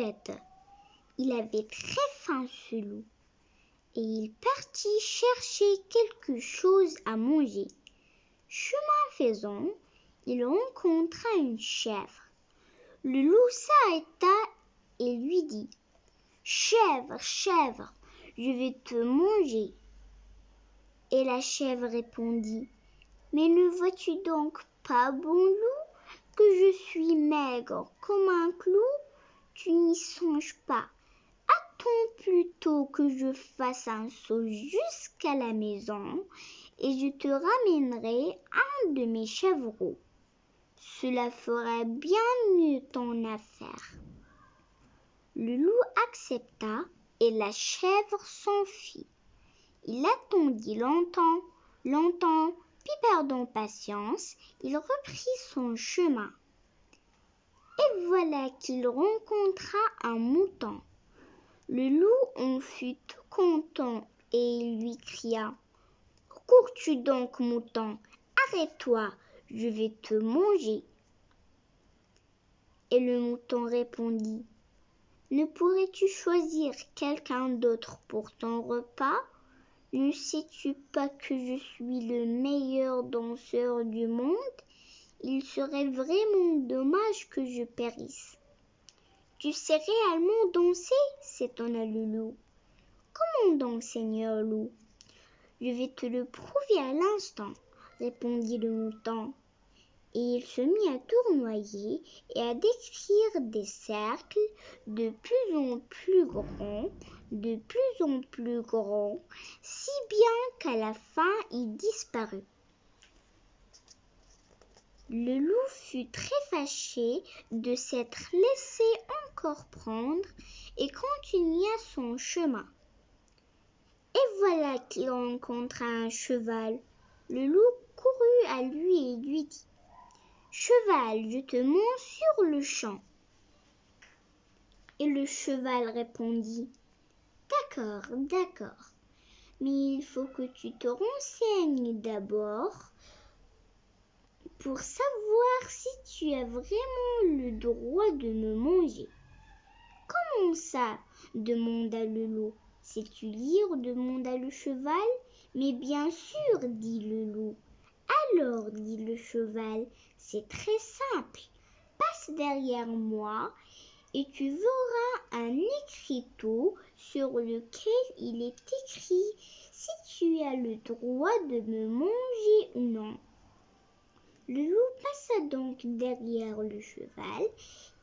bête. Il avait très faim ce loup, et il partit chercher quelque chose à manger. Chemin faisant, il rencontra une chèvre. Le loup s'arrêta et lui dit : « Chèvre, chèvre, je vais te manger. » Et la chèvre répondit : « Mais ne vois-tu donc pas, bon loup, que je suis maigre comme un clou ? Tu n'y songes pas. Attends plutôt que je fasse un saut jusqu'à la maison et je te ramènerai un de mes chèvreaux. Cela fera bien mieux ton affaire. » Le loup accepta et la chèvre s'enfuit. Il attendit longtemps, puis perdant patience, il reprit son chemin. Et voilà qu'il rencontra un mouton. Le loup en fut tout content et il lui cria : « Cours-tu donc, mouton ? Arrête-toi, je vais te manger. » Et le mouton répondit : « Ne pourrais-tu choisir quelqu'un d'autre pour ton repas ? Ne sais-tu pas que je suis le meilleur danseur du monde ? Il serait vraiment dommage que je périsse. » « Tu sais réellement danser ? » s'étonna le loup. « Comment donc, Seigneur loup ? » « Je vais te le prouver à l'instant, » répondit le mouton. Et il se mit à tournoyer et à décrire des cercles de plus en plus grands, si bien qu'à la fin il disparut. Le loup fut très fâché de s'être laissé encore prendre et continua son chemin. Et voilà qu'il rencontra un cheval. Le loup courut à lui et lui dit : « Cheval, je te monte sur le champ. » Et le cheval répondit : « D'accord, mais il faut que tu te renseignes d'abord pour savoir si tu as vraiment le droit de me manger. » « Comment ça ? Demanda le loup. « Sais-tu lire ? Demanda le cheval. « Mais bien sûr, dit le loup. »« Alors, dit le cheval, c'est très simple. Passe derrière moi et tu verras un écriteau sur lequel il est écrit si tu as le droit de me manger ou non. » Le loup passa donc derrière le cheval,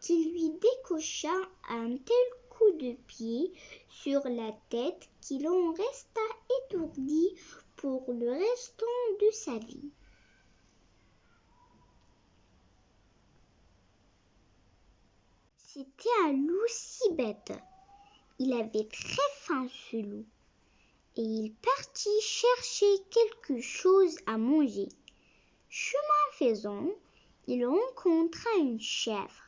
qui lui décocha un tel coup de pied sur la tête qu'il en resta étourdi pour le restant de sa vie. C'était un loup si bête. Il avait très faim ce loup, et il partit chercher quelque chose à manger. Chemin faisant, il rencontra une chèvre.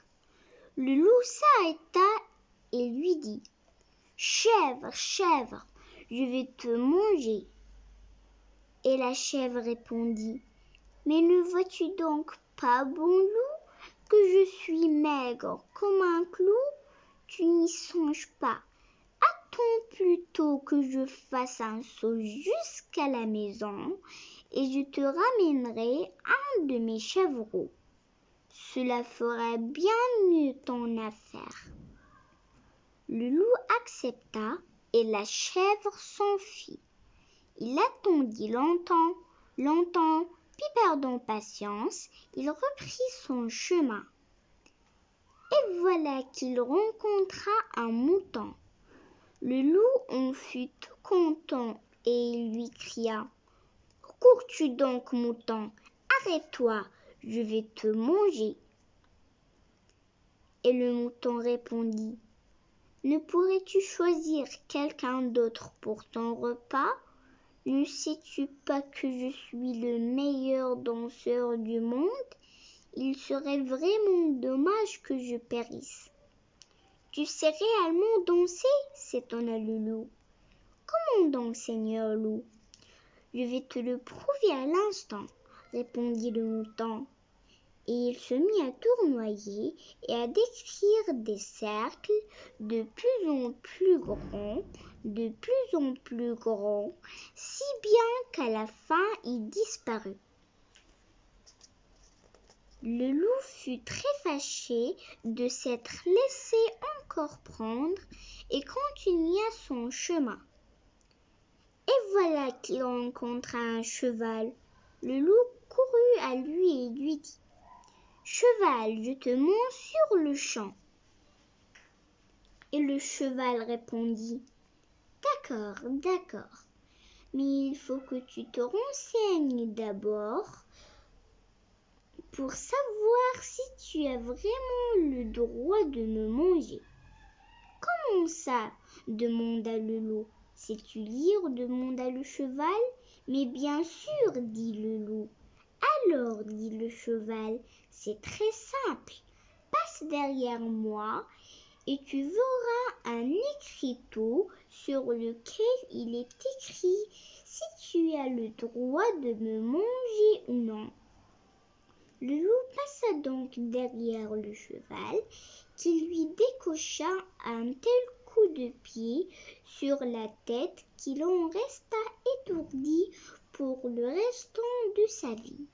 Le loup s'arrêta et lui dit : « Chèvre, chèvre, je vais te manger. » Et la chèvre répondit : « Mais ne vois-tu donc pas, bon loup, que je suis maigre comme un clou ? Tu n'y songes pas. Attends plutôt que je fasse un saut jusqu'à la maison et je te ramènerai un de mes chèvreaux. Cela fera bien mieux ton affaire. » Le loup accepta et la chèvre s'enfuit. Il attendit longtemps, puis perdant patience, il reprit son chemin. Et voilà qu'il rencontra un mouton. Le loup en fut tout content et il lui cria : « Cours-tu donc, mouton ? Arrête-toi, je vais te manger. » Et le mouton répondit : « Ne pourrais-tu choisir quelqu'un d'autre pour ton repas ? Ne sais-tu pas que je suis le meilleur danseur du monde ? Il serait vraiment dommage que je périsse. »« Tu sais réellement danser ? » s'étonna le loup. « Comment donc, Seigneur loup ? » « Je vais te le prouver à l'instant, » répondit le mouton. et il se mit à tournoyer et à décrire des cercles de plus en plus grands, de plus en plus grands, si bien qu'à la fin il disparut. Le loup fut très fâché de s'être laissé encore prendre et continua son chemin. Et voilà qu'il rencontra un cheval. Le loup courut à lui et lui dit : « Cheval, je te monte sur le champ. » Et le cheval répondit : « D'accord, d'accord, mais il faut que tu te renseignes d'abord pour savoir si tu as vraiment le droit de me manger. » « Comment ça ? Demanda le loup. « Sais-tu lire ? Demanda le cheval. « Mais bien sûr, dit le loup. « Alors, dit le cheval, c'est très simple. Passe derrière moi et tu verras un écriteau sur lequel il est écrit si tu as le droit de me manger ou non. » Le loup passa donc derrière le cheval, qui lui décocha un tel coup de pied sur la tête qu'il en resta étourdi pour le restant de sa vie.